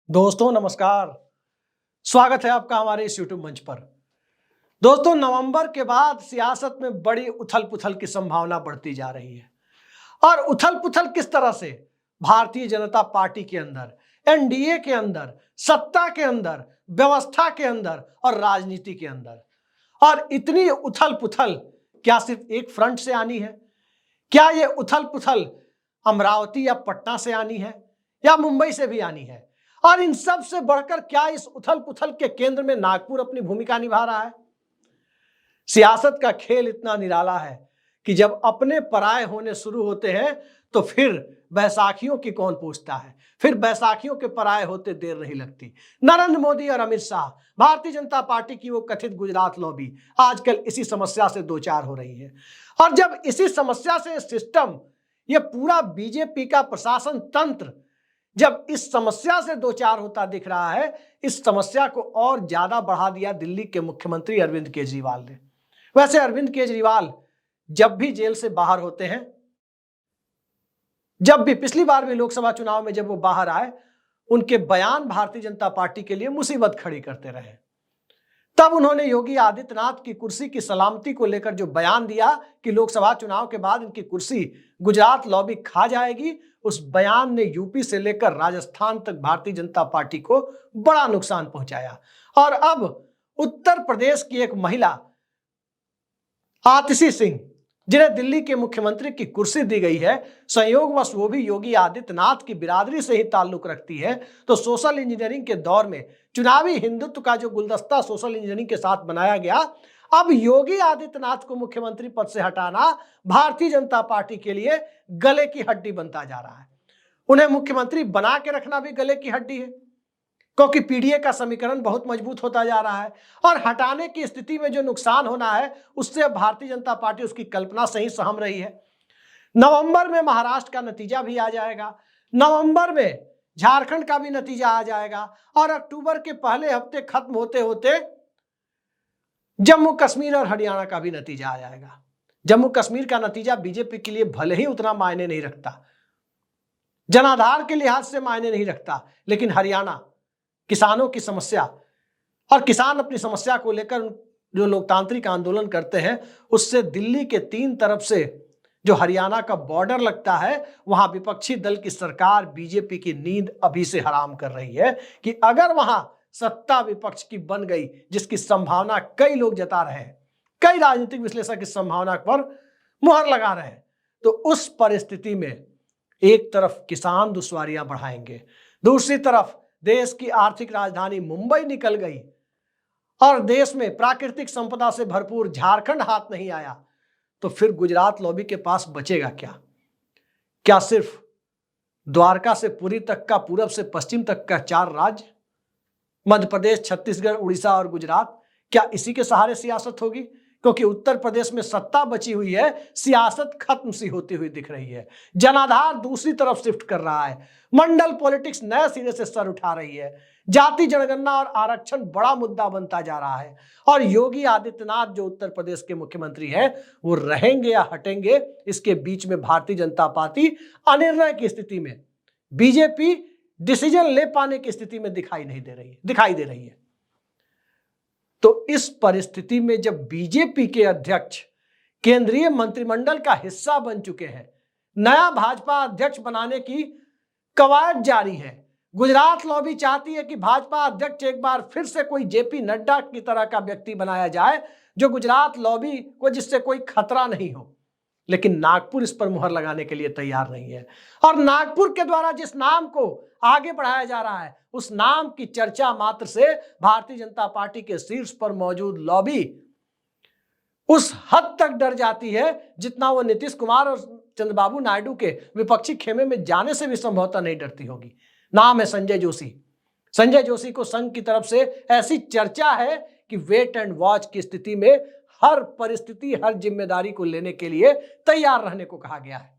दोस्तों नमस्कार। स्वागत है आपका हमारे इस YouTube मंच पर। दोस्तों, नवंबर के बाद सियासत में बड़ी उथल पुथल की संभावना बढ़ती जा रही है। और उथल पुथल किस तरह से? भारतीय जनता पार्टी के अंदर, एनडीए के अंदर, सत्ता के अंदर, व्यवस्था के अंदर और राजनीति के अंदर। और इतनी उथल पुथल क्या सिर्फ एक फ्रंट से आनी है? क्या ये उथल पुथल अमरावती या पटना से आनी है या मुंबई से भी आनी है? और इन सब से बढ़कर क्या इस उथल पुथल के केंद्र में नागपुर अपनी भूमिका निभा रहा है? सियासत का खेल इतना निराला है कि जब अपने पराये होने शुरू होते हैं तो फिर बैसाखियों की कौन पूछता है। फिर बैसाखियों के पराये होते देर नहीं लगती। नरेंद्र मोदी और अमित शाह, भारतीय जनता पार्टी की वो कथित गुजरात लॉबी आजकल इसी समस्या से दो चार हो रही है। और जब इसी समस्या से सिस्टम, ये पूरा बीजेपी का प्रशासन तंत्र जब इस समस्या से दो चार होता दिख रहा है, इस समस्या को और ज्यादा बढ़ा दिया दिल्ली के मुख्यमंत्री अरविंद केजरीवाल ने। वैसे अरविंद केजरीवाल जब भी जेल से बाहर होते हैं, जब भी पिछली बार भी लोकसभा चुनाव में जब वो बाहर आए, उनके बयान भारतीय जनता पार्टी के लिए मुसीबत खड़ी करते रहे। तब उन्होंने योगी आदित्यनाथ की कुर्सी की सलामती को लेकर जो बयान दिया कि लोकसभा चुनाव के बाद इनकी कुर्सी गुजरात लॉबी खा जाएगी, उस बयान ने यूपी से लेकर राजस्थान तक भारतीय जनता पार्टी को बड़ा नुकसान पहुंचाया। और अब उत्तर प्रदेश की एक महिला आतिशी सिंह, जिन्हें दिल्ली के मुख्यमंत्री की कुर्सी दी गई है, संयोगवश वो भी योगी आदित्यनाथ की बिरादरी से ही ताल्लुक रखती है, तो सोशल इंजीनियरिंग के दौर में चुनावी हिंदुत्व का जो गुलदस्ता सोशल इंजीनियरिंग के साथ बनाया गया, अब योगी आदित्यनाथ को मुख्यमंत्री पद से हटाना भारतीय जनता पार्टी के लिए गले की हड्डी बनता जा रहा है। उन्हें मुख्यमंत्री बना के रखना भी गले की हड्डी है, क्योंकि पीडीए का समीकरण बहुत मजबूत होता जा रहा है। और हटाने की स्थिति में जो नुकसान होना है, उससे भारतीय जनता पार्टी उसकी कल्पना से ही सहम रही है। नवंबर में महाराष्ट्र का नतीजा भी आ जाएगा, नवंबर में झारखंड का भी नतीजा आ जाएगा, और अक्टूबर के पहले हफ्ते खत्म होते होते जम्मू कश्मीर और हरियाणा का भी नतीजा आ जाएगा। जम्मू कश्मीर का नतीजा बीजेपी के लिए भले ही उतना मायने नहीं रखता, जनाधार के लिहाज से मायने नहीं रखता, लेकिन हरियाणा किसानों की समस्या, और किसान अपनी समस्या को लेकर जो लोकतांत्रिक आंदोलन करते हैं, उससे दिल्ली के तीन तरफ से जो हरियाणा का बॉर्डर लगता है, वहां विपक्षी दल की सरकार बीजेपी की नींद अभी से हराम कर रही है कि अगर वहां सत्ता विपक्ष की बन गई, जिसकी संभावना कई लोग जता रहे हैं, कई राजनीतिक विश्लेषक इस संभावना पर मुहर लगा रहे हैं, तो उस परिस्थिति में एक तरफ किसान दुश्वारियां बढ़ाएंगे, दूसरी तरफ देश की आर्थिक राजधानी मुंबई निकल गई, और देश में प्राकृतिक संपदा से भरपूर झारखंड हाथ नहीं आया, तो फिर गुजरात लॉबी के पास बचेगा क्या? क्या सिर्फ द्वारका से पुरी तक का, पूरब से पश्चिम तक का 4 राज्य, मध्य प्रदेश, छत्तीसगढ़, उड़ीसा और गुजरात, क्या इसी के सहारे सियासत होगी? क्योंकि उत्तर प्रदेश में सत्ता बची हुई है, सियासत खत्म सी होती हुई दिख रही है, जनाधार दूसरी तरफ शिफ्ट कर रहा है, मंडल पॉलिटिक्स नए सिरे से सर उठा रही है, जाति जनगणना और आरक्षण बड़ा मुद्दा बनता जा रहा है, और योगी आदित्यनाथ जो उत्तर प्रदेश के मुख्यमंत्री हैं, वो रहेंगे या हटेंगे, इसके बीच में भारतीय जनता पार्टी अनिर्णय की स्थिति में, बीजेपी डिसीजन ले पाने की स्थिति में दिखाई दे रही है। तो इस परिस्थिति में जब बीजेपी के अध्यक्ष केंद्रीय मंत्रिमंडल का हिस्सा बन चुके हैं, नया भाजपा अध्यक्ष बनाने की कवायद जारी है, गुजरात लॉबी चाहती है कि भाजपा अध्यक्ष एक बार फिर से कोई जेपी नड्डा की तरह का व्यक्ति बनाया जाए, जो गुजरात लॉबी को, जिससे कोई खतरा नहीं हो, लेकिन नागपुर इस पर मुहर लगाने के लिए तैयार नहीं है। और नागपुर के द्वारा जिस नाम को आगे बढ़ाया जा रहा है, उस नाम की चर्चा मात्र से भारतीय जनता पार्टी के शीर्ष पर मौजूद लॉबी उस हद तक डर जाती है जितना वो नीतीश कुमार और चंद्रबाबू नायडू के विपक्षी खेमे में जाने से भी संभवतः नहीं डरती होगी। नाम है संजय जोशी। संजय जोशी को संघ की तरफ से ऐसी चर्चा है कि वेट एंड वॉच की स्थिति में हर परिस्थिति, हर जिम्मेदारी को लेने के लिए तैयार रहने को कहा गया है।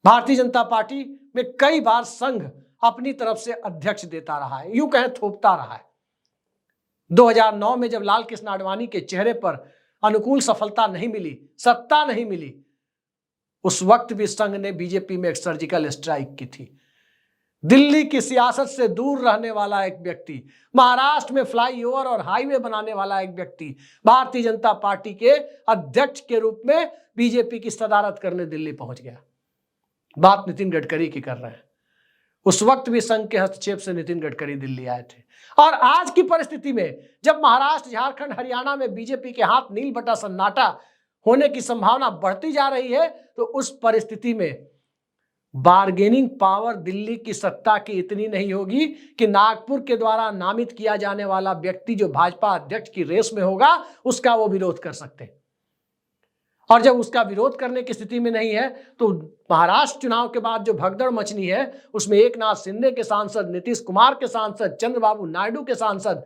भारतीय जनता पार्टी में कई बार संघ अपनी तरफ से अध्यक्ष देता रहा है, यूं कहें थोपता रहा है। 2009 में जब लाल कृष्ण आडवाणी के चेहरे पर अनुकूल सफलता नहीं मिली, सत्ता नहीं मिली, उस वक्त भी संघ ने बीजेपी में एक सर्जिकल स्ट्राइक की थी। दिल्ली की सियासत से दूर रहने वाला एक व्यक्ति, महाराष्ट्र में फ्लाईओवर और हाईवे बनाने वाला एक व्यक्ति, भारतीय जनता पार्टी के अध्यक्ष के रूप में बीजेपी की सदारत करने दिल्ली पहुंच गया। बात नितिन गडकरी की कर रहे हैं। उस वक्त भी संघ के हस्तक्षेप से नितिन गडकरी दिल्ली आए थे। और आज की परिस्थिति में जब महाराष्ट्र, झारखंड, हरियाणा में बीजेपी के हाथ नील बटा सन्नाटा होने की संभावना बढ़ती जा रही है, तो उस परिस्थिति में बार्गेनिंग पावर दिल्ली की सत्ता की इतनी नहीं होगी कि नागपुर के द्वारा नामित किया जाने वाला व्यक्ति जो भाजपा अध्यक्ष की रेस में होगा उसका वो विरोध कर सकते। और जब उसका विरोध करने की स्थिति में नहीं है, तो महाराष्ट्र चुनाव के बाद जो भगदड़ मचनी है उसमें एकनाथ शिंदे के सांसद, नीतीश कुमार के सांसद, चंद्रबाबू नायडू के सांसद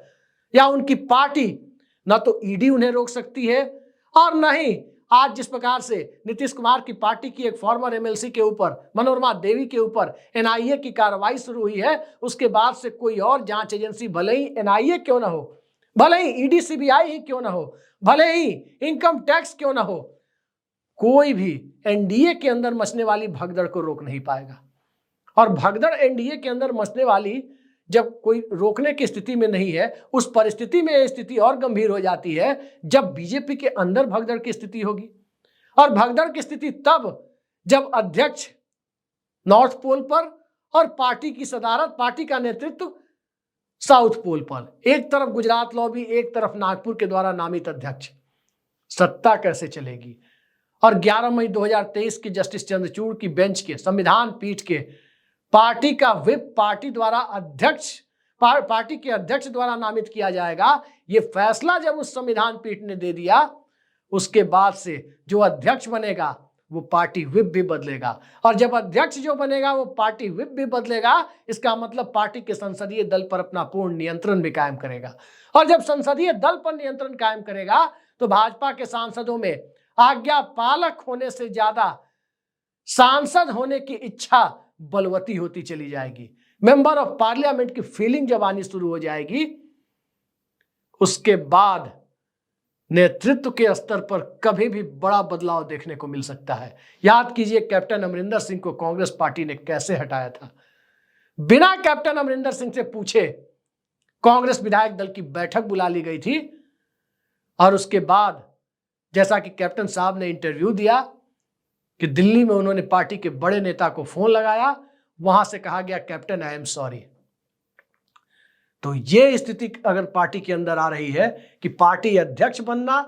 या उनकी पार्टी, न तो ईडी उन्हें रोक सकती है और न ही आज जिस प्रकार से नीतीश कुमार की पार्टी की एक फॉर्मर एमएलसी के ऊपर, मनोरमा देवी के ऊपर एनआईए की कार्रवाई शुरू हुई है, उसके बाद से कोई और जांच एजेंसी, भले ही एनआईए क्यों ना हो, भले ही ईडी सीबीआई ही क्यों ना हो, भले ही इनकम टैक्स क्यों ना हो, कोई भी एनडीए के अंदर मचने वाली भगदड़ को रोक नहीं पाएगा। और भगदड़ एनडीए के अंदर मचने वाली जब कोई रोकने की स्थिति में नहीं है, उस परिस्थिति में यह स्थिति और गंभीर हो जाती है जब बीजेपी के अंदर भगदड़ की स्थिति होगी। और भगदड़ की स्थिति तब जब अध्यक्ष नॉर्थ पोल पर और पार्टी की सदारत, पार्टी का नेतृत्व साउथ पोल पर, एक तरफ गुजरात लॉबी, एक तरफ नागपुर के द्वारा नामित अध्यक्ष, सत्ता कैसे चलेगी। और 11 मई 2023 की जस्टिस चंद्रचूड़ की बेंच के, संविधान पीठ के, पार्टी का व्हिप पार्टी द्वारा अध्यक्ष, पार्टी के अध्यक्ष द्वारा नामित किया जाएगा। यह फैसला जब उस संविधान पीठ ने दे दिया, उसके बाद से जो अध्यक्ष बनेगा वो पार्टी व्हिप भी बदलेगा, और जब अध्यक्ष जो बनेगा वो पार्टी व्हिप भी बदलेगा। इसका मतलब पार्टी के संसदीय दल पर अपना पूर्ण नियंत्रण भी कायम करेगा। और जब संसदीय दल पर नियंत्रण कायम करेगा तो भाजपा के सांसदों में आज्ञा पालक होने से ज्यादा सांसद होने की इच्छा बलवती होती चली जाएगी। मेंबर ऑफ पार्लियामेंट की फीलिंग जब आनी शुरू हो जाएगी, उसके बाद नेतृत्व के स्तर पर कभी भी बड़ा बदलाव देखने को मिल सकता है। याद कीजिए कैप्टन अमरिंदर सिंह को कांग्रेस पार्टी ने कैसे हटाया था। बिना कैप्टन अमरिंदर सिंह से पूछे कांग्रेस विधायक दल की बैठक बुला ली गई थी, और उसके बाद जैसा कि कैप्टन साहब ने इंटरव्यू दिया कि दिल्ली में उन्होंने पार्टी के बड़े नेता को फोन लगाया, वहां से कहा गया कैप्टन आई एम सॉरी। तो ये स्थिति अगर पार्टी के अंदर आ रही है कि पार्टी अध्यक्ष बनना,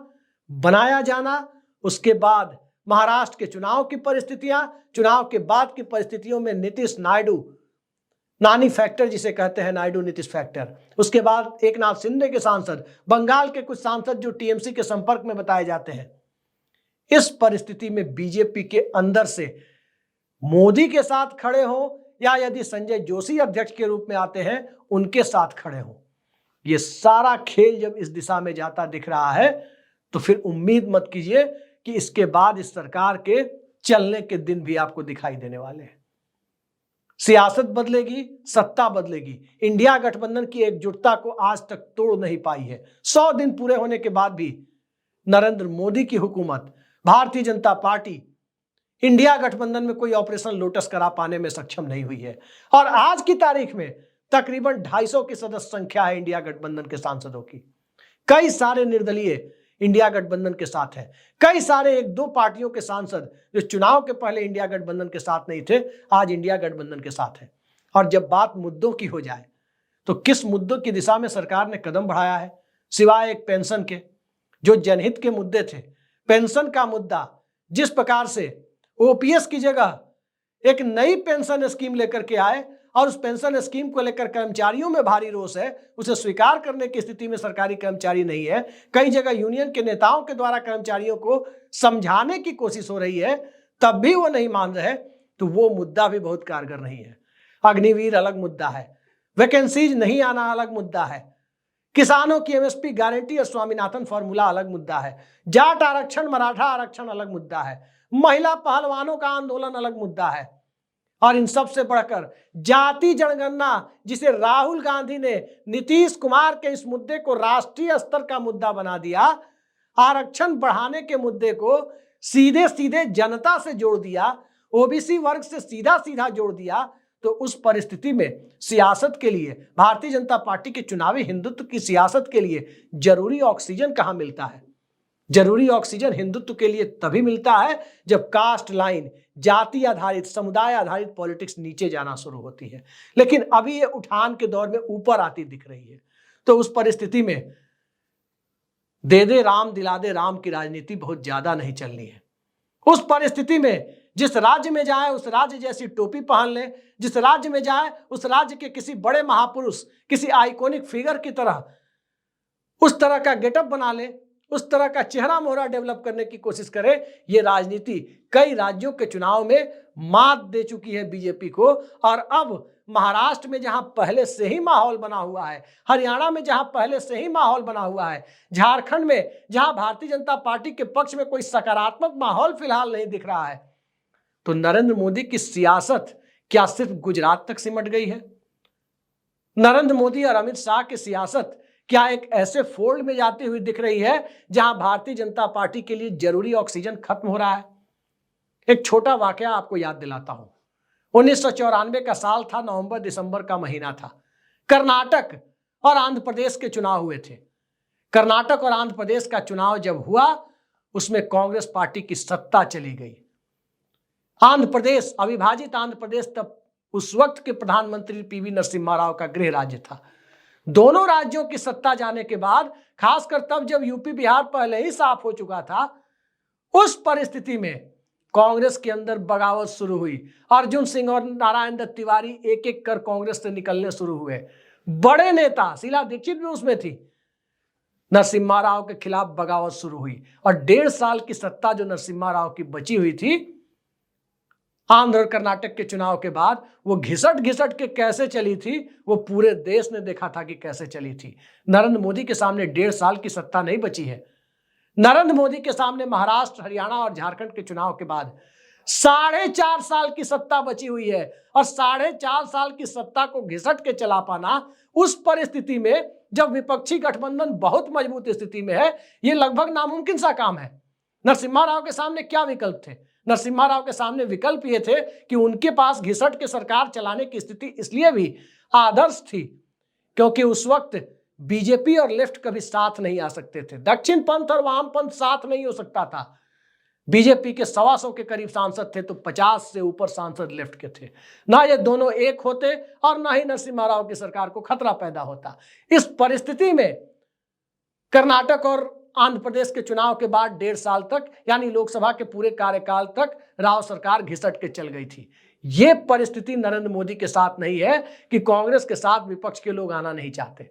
बनाया जाना, उसके बाद महाराष्ट्र के चुनाव की परिस्थितियां, चुनाव के बाद की परिस्थितियों में नीतीश नायडू, नानी फैक्टर जिसे कहते हैं, नायडू नीतीश फैक्टर, उसके बाद एकनाथ शिंदे के सांसद, बंगाल के कुछ सांसद जो टीएमसी के संपर्क में बताए जाते हैं। इस परिस्थिति में बीजेपी के अंदर से मोदी के साथ खड़े हो या यदि संजय जोशी अध्यक्ष के रूप में आते हैं उनके साथ खड़े हो, ये सारा खेल जब इस दिशा में जाता दिख रहा है, तो फिर उम्मीद मत कीजिए कि इसके बाद इस सरकार के चलने के दिन भी आपको दिखाई देने वाले हैं। सियासत बदलेगी, सत्ता बदलेगी। इंडिया गठबंधन की एकजुटता को आज तक तोड़ नहीं पाई है। 100 दिन पूरे होने के बाद भी नरेंद्र मोदी की हुकूमत, भारतीय जनता पार्टी इंडिया गठबंधन में कोई ऑपरेशन लोटस करा पाने में सक्षम नहीं हुई है। और आज की तारीख में तकरीबन 250 की सदस्य संख्या है इंडिया गठबंधन के सांसदों की। कई सारे निर्दलीय इंडिया गठबंधन के साथ हैं, कई सारे 1-2 पार्टियों के सांसद जो चुनाव के पहले इंडिया गठबंधन के साथ नहीं थे, आज इंडिया गठबंधन के साथ हैं। और जब बात मुद्दों की हो जाए तो किस मुद्दों की दिशा में सरकार ने कदम बढ़ाया है, सिवाय एक पेंशन के, जो जनहित के मुद्दे थे। पेंशन का मुद्दा जिस प्रकार से ओपीएस की जगह एक नई पेंशन स्कीम लेकर के आए और उस पेंशन स्कीम को लेकर कर्मचारियों में भारी रोष है, उसे स्वीकार करने की स्थिति में सरकारी कर्मचारी नहीं है। कई जगह यूनियन के नेताओं के द्वारा कर्मचारियों को समझाने की कोशिश हो रही है, तब भी वो नहीं मान रहे, तो वो मुद्दा भी बहुत कारगर नहीं है। अग्निवीर अलग मुद्दा है, वैकेंसीज नहीं आना अलग मुद्दा है, किसानों की एमएसपी गारंटी और स्वामीनाथन फॉर्मूला अलग मुद्दा है, जाट आरक्षण, मराठा आरक्षण अलग मुद्दा है, महिला पहलवानों का आंदोलन अलग मुद्दा है, और इन सब से बढ़कर जाति जनगणना, जिसे राहुल गांधी ने नीतीश कुमार के इस मुद्दे को राष्ट्रीय स्तर का मुद्दा बना दिया, आरक्षण बढ़ाने के मुद्दे को सीधे सीधे जनता से जोड़ दिया, ओबीसी वर्ग से सीधा सीधा जोड़ दिया, तो उस परिस्थिति में सियासत के लिए, भारतीय जनता पार्टी के चुनावी हिंदुत्व की सियासत के लिए जरूरी ऑक्सीजन कहां मिलता है? जरूरी ऑक्सीजन हिंदुत्व के लिए तभी मिलता है जब कास्ट लाइन, जाति आधारित, समुदाय आधारित पॉलिटिक्स नीचे जाना शुरू होती है। लेकिन अभी ये उठान के दौर में ऊपर आती दिख रही है। तो उस परिस्थिति में दे दे राम दिला दे राम की राजनीति बहुत ज्यादा नहीं चलनी है। उस परिस्थिति में जिस राज्य में जाए उस राज्य जैसी टोपी पहन ले, जिस राज्य में जाए उस राज्य के किसी बड़े महापुरुष, किसी आइकॉनिक फिगर की तरह उस तरह का गेटअप बना ले, उस तरह का चेहरा मोहरा डेवलप करने की कोशिश करे। ये राजनीति कई राज्यों के चुनाव में मात दे चुकी है बीजेपी को। और अब महाराष्ट्र में जहां पहले से ही माहौल बना हुआ है, हरियाणा में जहां पहले से ही माहौल बना हुआ है, झारखंड में जहां भारतीय जनता पार्टी के पक्ष में कोई सकारात्मक माहौल फिलहाल नहीं दिख रहा है, तो नरेंद्र मोदी की सियासत क्या सिर्फ गुजरात तक सिमट गई है? नरेंद्र मोदी और अमित शाह की सियासत क्या एक ऐसे फोल्ड में जाती हुई दिख रही है जहां भारतीय जनता पार्टी के लिए जरूरी ऑक्सीजन खत्म हो रहा है? एक छोटा वाकया आपको याद दिलाता हूं। 1994 का साल था, नवंबर दिसंबर का महीना था। कर्नाटक और आंध्र प्रदेश के चुनाव हुए थे। कर्नाटक और आंध्र प्रदेश का चुनाव जब हुआ, उसमें कांग्रेस पार्टी की सत्ता चली गई। आंध्र प्रदेश, अविभाजित आंध्र प्रदेश, तब उस वक्त के प्रधानमंत्री पीवी नरसिम्हा राव का गृह राज्य था। दोनों राज्यों की सत्ता जाने के बाद, खासकर तब जब यूपी बिहार पहले ही साफ हो चुका था, उस परिस्थिति में कांग्रेस के अंदर बगावत शुरू हुई। अर्जुन सिंह और नारायण दत्त तिवारी एक एक कर कांग्रेस से निकलने शुरू हुए। बड़े नेता, शीला दीक्षित भी उसमें थी। नरसिम्हा राव के खिलाफ बगावत शुरू हुई और 1.5 साल की सत्ता जो नरसिम्हा राव की बची हुई थी आंध्र और कर्नाटक के चुनाव के बाद, वो घिसट घिसट के कैसे चली थी, वो पूरे देश ने देखा था कि कैसे चली थी। नरेंद्र मोदी के सामने 1.5 साल की सत्ता नहीं बची है। नरेंद्र मोदी के सामने महाराष्ट्र, हरियाणा और झारखंड के चुनाव के बाद 4.5 साल की सत्ता बची हुई है। और 4.5 साल की सत्ता को घिसट के चला पाना, उस परिस्थिति में जब विपक्षी गठबंधन बहुत मजबूत स्थिति में है, ये लगभग नामुमकिन सा काम है। नरसिम्हा राव के सामने क्या विकल्प थे? नरसिम्हा राव के सामने विकल्प ये थे कि उनके पास घिसट के सरकार चलाने की स्थिति इसलिए भी आदर्श थी क्योंकि उस वक्त बीजेपी और लेफ्ट कभी साथ नहीं आ सकते थे। दक्षिण पंथ और वाम पंथ साथ नहीं हो सकता था। बीजेपी के 125 के करीब सांसद थे तो 50 से ऊपर सांसद लेफ्ट के थे। ना ये दोनों एक होते और ना ही नरसिम्हा राव की सरकार को खतरा पैदा होता। इस परिस्थिति में कर्नाटक और आंध्र प्रदेश के चुनाव के बाद 1.5 साल तक, यानी लोकसभा के पूरे कार्यकाल तक, राव सरकार घिसट के चल गई थी। ये परिस्थिति नरेंद्र मोदी के साथ नहीं है कि कांग्रेस के साथ विपक्ष के लोग आना नहीं चाहते।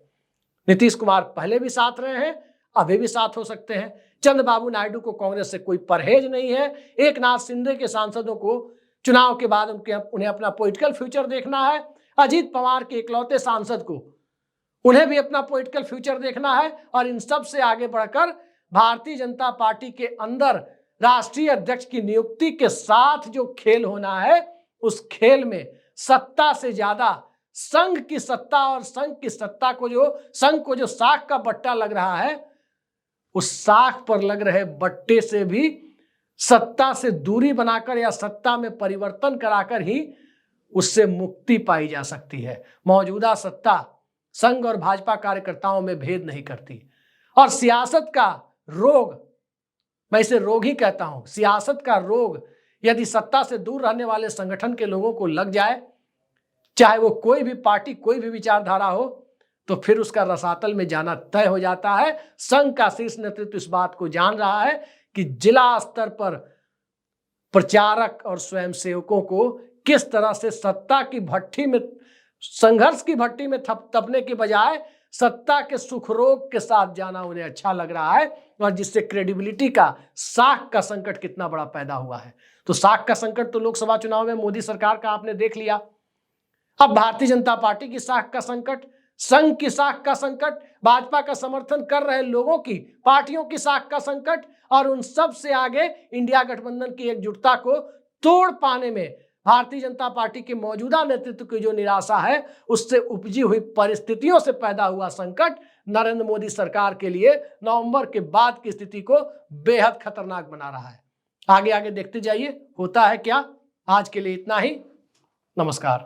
नीतीश कुमार पहले भी साथ रहे हैं, अभी भी साथ हो सकते हैं। चंद्रबाबू नायडू को कांग्रेस से कोई परहेज नहीं है। एकनाथ शिंदे के सांसदों को चुनाव के बाद उन्हें अपना पॉलिटिकल फ्यूचर देखना है। अजीत पवार के इकलौते सांसद को उन्हें भी अपना पॉलिटिकल फ्यूचर देखना है। और इन सब से आगे बढ़कर भारतीय जनता पार्टी के अंदर राष्ट्रीय अध्यक्ष की नियुक्ति के साथ जो खेल होना है, उस खेल में सत्ता से ज्यादा संघ की सत्ता और संघ की सत्ता को जो साख का बट्टा लग रहा है, उस साख पर लग रहे बट्टे से भी सत्ता से दूरी बनाकर या सत्ता में परिवर्तन कराकर ही उससे मुक्ति पाई जा सकती है। मौजूदा सत्ता संघ और भाजपा कार्यकर्ताओं में भेद नहीं करती। और सियासत का रोग, मैं इसे रोग ही कहता हूं, सियासत का रोग यदि सत्ता से दूर रहने वाले संगठन के लोगों को लग जाए, चाहे वो कोई भी पार्टी, कोई भी विचारधारा हो, तो फिर उसका रसातल में जाना तय हो जाता है। संघ का शीर्ष नेतृत्व इस बात को जान रहा है कि जिला स्तर पर प्रचारक और स्वयंसेवकों को किस तरह से सत्ता की भट्टी में, संघर्ष की भट्टी में तपने के बजाय सत्ता के सुखरोग के साथ जाना उन्हें अच्छा लग रहा है। और जिससे क्रेडिबिलिटी का, साख का संकट कितना बड़ा पैदा हुआ है। तो साख का संकट तो लोकसभा चुनाव में मोदी सरकार का आपने देख लिया। अब भारतीय जनता पार्टी की साख का संकट, संघ की साख का संकट, भाजपा का समर्थन कर रहे लोगों की, पार्टियों की साख का संकट, और उन सब से आगे इंडिया गठबंधन की एकजुटता को तोड़ पाने में भारतीय जनता पार्टी के मौजूदा नेतृत्व की जो निराशा है, उससे उपजी हुई परिस्थितियों से पैदा हुआ संकट नरेंद्र मोदी सरकार के लिए नवंबर के बाद की स्थिति को बेहद खतरनाक बना रहा है। आगे आगे देखते जाइए होता है क्या। आज के लिए इतना ही। नमस्कार।